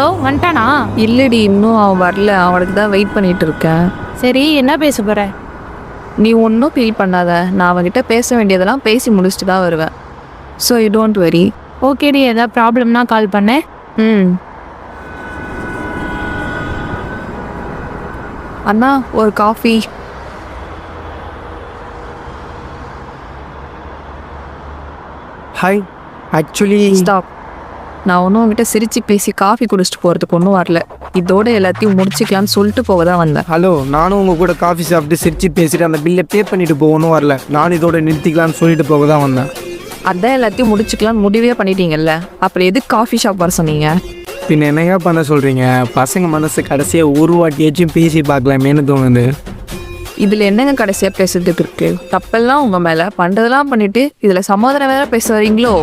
Hello, வந்துட்டானா? இல்லடி, இன்னும் அவன் வரல. அவனுக்கு தான் வெயிட் பண்ணிட்டு இருக்கேன். சரி, என்ன பேச போற? நீ ஒன்றும் ஃபீல் பண்ணாத. நான் அவன்கிட்ட பேச வேண்டியதெல்லாம் பேசி முடிச்சுட்டு தான் வருவேன். So you don't worry. ஓகேடி, ஏதாவது ப்ராப்ளம்னா கால் பண்ணேன். அண்ணா, ஒரு காஃபி. ஹாய். Actually stop. நான் ஒன்றும் உங்ககிட்ட சிரித்து பேசி காஃபி குடிச்சிட்டு போகிறதுக்கு ஒன்றும் வரல. இதோட எல்லாத்தையும் முடிச்சிக்கலான்னு சொல்லிட்டு போக தான் வந்தேன். ஹலோ, நானும் உங்கள் கூட காஃபி சாப்பிட்டு சிரிச்சு பேசிட்டு அந்த பில்லை பே பண்ணிட்டு போகணும் வரல. நான் இதோட நிறுத்திக்கலான்னு சொல்லிட்டு போக தான் வந்தேன். அதான் எல்லாத்தையும் முடிச்சிக்கலான்னு முடிவே பண்ணிட்டீங்கல்ல, அப்புறம் எதுக்கு காஃபி ஷாப் வர சொன்னீங்க? பின்ன என்னையா பண்ண சொல்கிறீங்க? பசங்க மனசு கடைசியாக ஒரு வாட்டியாச்சும் பேசி பார்க்கலாமேன்னு தோணுது. இதில் என்னங்க கடைசியாக பேசுறதுக்கு இருக்கு? தப்பெல்லாம் உங்கள் மேலே, பண்ணுறதெல்லாம் பண்ணிவிட்டு இதில் சமாதானம் வேறு பேச வரீங்களோ?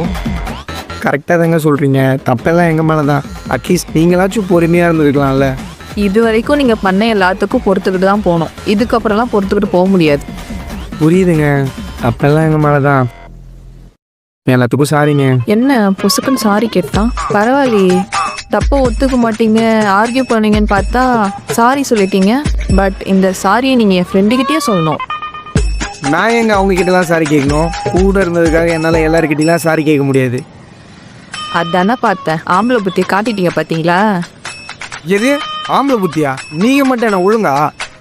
கரெக்டாக தாங்க சொல்கிறீங்க. தப்பெல்லாம் எங்கள் மேலே தான். அட்லீஸ்ட் நீங்களாச்சும் பொறுமையாக இருந்துருக்கலாம்ல. இது வரைக்கும் நீங்கள் பண்ண எல்லாத்துக்கும் பொறுத்துக்கிட்டு தான் போகணும். இதுக்கப்புறம்லாம் பொறுத்துக்கிட்டு போக முடியாது. புரியுதுங்க. தப்பெல்லாம் எங்கள் மேலே தான். எல்லாத்துக்கும் சாரிங்க. என்ன பொசுக்குன்னு சாரி கேட்டான்? பரவாயில்லையே, தப்பை ஒத்துக்க மாட்டீங்க, ஆர்கியூ பண்ணீங்கன்னு பார்த்தா சாரி சொல்லிட்டீங்க. பட் இந்த சாரியை நீங்கள் என் ஃப்ரெண்டுக்கிட்டே சொல்லணும். நான் எங்க அவங்கக்கிட்டலாம் சாரி கேட்கணும்? கூட இருந்ததுக்காக என்னால் எல்லாருக்கிட்டலாம் சாரி கேட்க முடியாது. அதானே பார்த்தேன், ஆம்பளை புத்தியை காட்டிட்டீங்க பார்த்தீங்களா? எது ஆம்பளை புத்தியா? நீங்கள் மட்டும் என்ன ஒழுங்கா?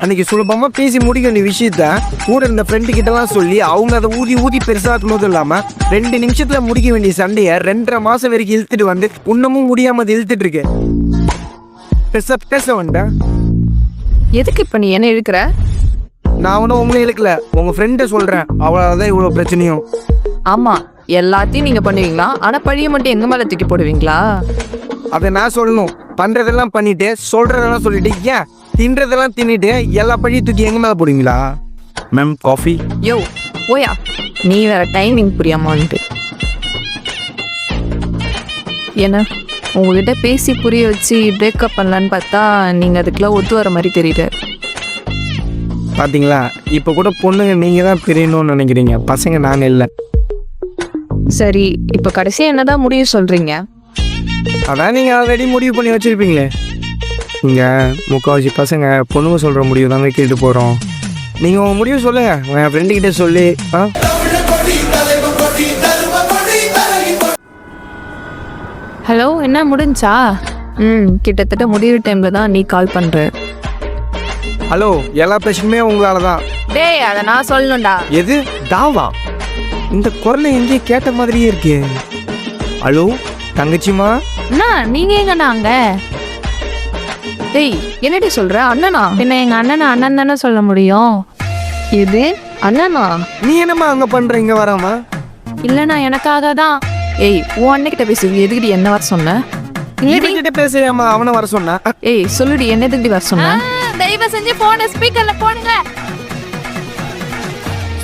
அன்றைக்கி சுலபமாக பேசி முடிக்க வேண்டிய விஷயத்த கூட இருந்த ஃப்ரெண்டு கிட்டலாம் சொல்லி அவங்க அதை ஊதி ஊதி பெருசாக்குனதும் இல்லாமல் 2 நிமிஷத்தில் முடிக்க வேண்டிய சண்டையை 2.5 மாதம் வரைக்கும் இழுத்துட்டு வந்து இன்னமும் முடியாமல் அது இழுத்துட்டு இருக்கு. பேச வந்துட்டேன். எதுக்கு இப்போ நீ என்ன இழுக்கிற? நான் ஒன்றும் உங்களே இழுக்கல, உங்கள் ஃப்ரெண்டை சொல்கிறேன். அவ்வளோதான் இவ்வளோ பிரச்சனையும். ஆமாம், எல்லாத்தையும் நீங்கள் பண்ணுவீங்களா? ஆனால் பழியை மட்டும் எங்கள் மேலே தூக்கி போடுவீங்களா? அதை நான் சொல்லணும். பண்ணுறதெல்லாம் பண்ணிவிட்டு சொல்கிறதெல்லாம் சொல்லிவிட்டு ஏன் தின்றதெல்லாம் தின்னுட்டு எல்லா பழியும் தூக்கி எங்கே மேலே போடுவீங்களா? Ma'am, coffee. யோ ஓயா, நீ வேற டைமிங் புரியாமான்ட்டு. என்ன உங்ககிட்ட பேசி புரிய வச்சு பிரேக்கப் பண்ணலான்னு பார்த்தா நீங்கள் அதுக்கெல்லாம் ஒத்து வர மாதிரி தெரியுது. பார்த்தீங்களா, இப்போ கூட பொண்ணுங்க நீங்கள் தான் பிரியணும்னு நினைக்கிறீங்க, பசங்க நாங்கள் இல்லை. சரி, இப்போ கடைசியாக என்னதான் முடிவு சொல்கிறீங்க? அதான் நீங்கள் ஆல்ரெடி முடிவு பண்ணி வச்சுருப்பீங்களே. இங்கே முக்கால்வாசி பசங்க பொண்ணுங்க சொல்கிற முடிவு தாங்க கேட்டு போகிறோம். நீங்கள் உங்கள் முடிவு சொல்லுங்கள், என் ஃப்ரெண்டுக்கிட்டே சொல்லி. ஹலோ, என்ன முடிஞ்சா? கிட்டத்தட்ட முடிவு டைமில் தான் நீ கால் பண்ணுற. ஹலோ, எல்லா பிரச்சனையுமே உங்களால தான். டேய், அதை நான் சொல்லணும்டா. எது தாவா? இந்த குரலை எங்கேயே கேட்ட மாதிரியே இருக்கு. ஹலோ தங்கச்சிமா. அண்ணா, நீங்க எங்கண்ணா அங்க? டேய், என்னடி சொல்ற? அண்ணனா? என்ன எங்க அண்ணனை அண்ணன் தானே சொல்ல முடியும். எது அண்ணனா? நீ என்னம்மா அங்கே பண்ணுற இங்கே வராமா? இல்லைண்ணா, எனக்காக தான். ஏய், உன் அண்ணக்கிட்ட பேசு. எதுக்குடி என்ன வர சொன்ன? கிட்ட பேசுறியாமா? அவனை வர சொன்னா? ஏய் சொல்லுடி, என்ன எதுக்குடி வர சொன்ன? தயவு செஞ்சு போன ஸ்பீக்கர்ல போடுங்க.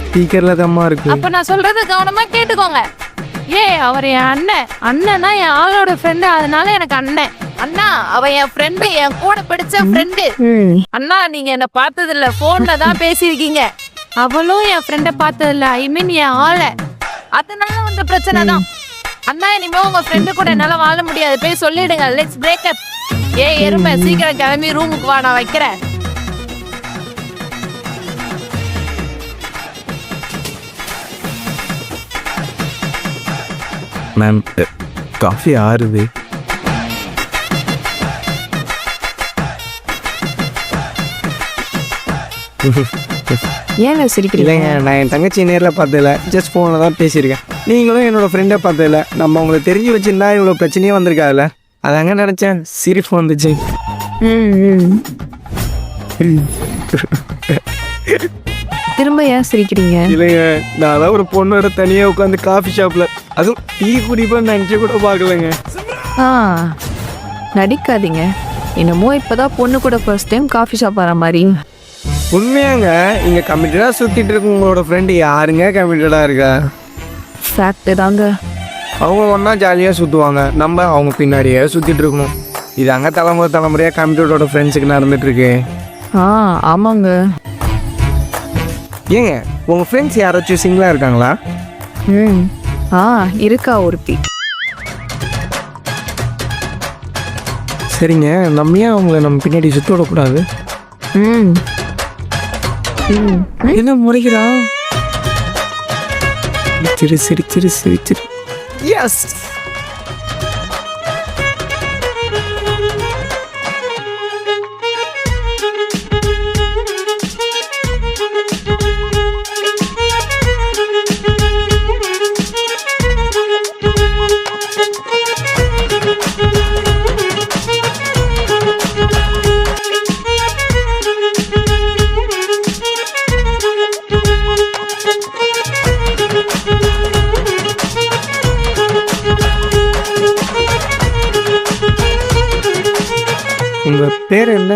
ஸ்பீக்கர்ல தான்மா இருக்கு. அப்ப நான் சொல்றது கவனமா கேட்டுக்கோங்க. அவர் என் அண்ணன். அண்ணனா என் ஆளோட ஃப்ரெண்டு, அதனால எனக்கு அண்ணன். அண்ணா, அவ என் ஃப்ரெண்டு, என் கூட படிச்ச ஃப்ரெண்டு. அண்ணா, நீங்க என்ன பார்த்தது இல்ல, போன்ல தான் பேசியிருக்கீங்க. அவளும் என் ஃப்ரெண்ட பார்த்தது இல்ல, ஐ மீன் என் ஆளை. அதனால வந்த பிரச்சனை தான். அண்ணா, இனிமே உங்க ஃப்ரெண்டு கூட என்னால வாழ முடியாது, போய் சொல்லிடுங்க. Let's break up. எருமை, சீக்கிரம் கிளம்பி ரூமுக்கு வா, நான் வைக்கிறேன். மேம், காஃபி ஆறுது. ஏங்க சிரிக்கிறீங்க? இல்லைங்க, நான் என் தங்கச்சி நேரில் பார்த்ததில்ல, ஜஸ்ட் ஃபோனில் தான் பேசியிருக்கேன். நீங்களும் என்னோடய ஃப்ரெண்டை பார்த்ததில்ல. நம்ம உங்களை தெரிஞ்சு வச்சுருந்தா இவ்வளோ பிரச்சனையே வந்திருக்காதுல்ல. அதாங்க நினச்சேன், சிரிப்பு வந்துச்சு. திரும்ப ஏன் சிரிக்கிறீங்க? இல்லைங்க, நான் தான் ஒரு பொண்ணோட தனியாக உட்காந்து காஃபி ஷாப்பில், அதுவும் டீ குடிப்பேன்னு நினச்சி கூட பார்க்கலங்க. நடிக்காதீங்க. என்னமோ இப்போதான் பொண்ணு கூட ஃபர்ஸ்ட் டைம் காஃபி ஷாப் வர மாதிரி. உண்மையாங்க, இங்கே கமிட்டடாக சுற்றிட்டு இருக்க உங்களோட ஃப்ரெண்டு யாருங்க கமிட்டடாக இருக்கா? ஃபேக்ட் தாங்க. அவங்க ஒன்றா ஜாலியாக சுற்றுவாங்க, நம்ம அவங்க பின்னாடியே சுற்றிட்டு இருக்கணும். இது அங்கே தலைமுறையாக கம்ப்யூட்டரோட ஃப்ரெண்ட்ஸுக்கு நடந்துகிட்ருக்கு. ஆமாங்க. ஏங்க, உங்கள் ஃப்ரெண்ட்ஸ் யாராச்சும் சிங்கிளாக இருக்காங்களா? இருக்கா ஒருத்தி. சரிங்க, நம்ம ஏன் அவங்கள நம்ம பின்னாடி சுத்த விடக்கூடாது? ம் ம் என்ன முறைக்கிறா? சிரிச்சிரு. எஸ். உங்க பேர் என்ன?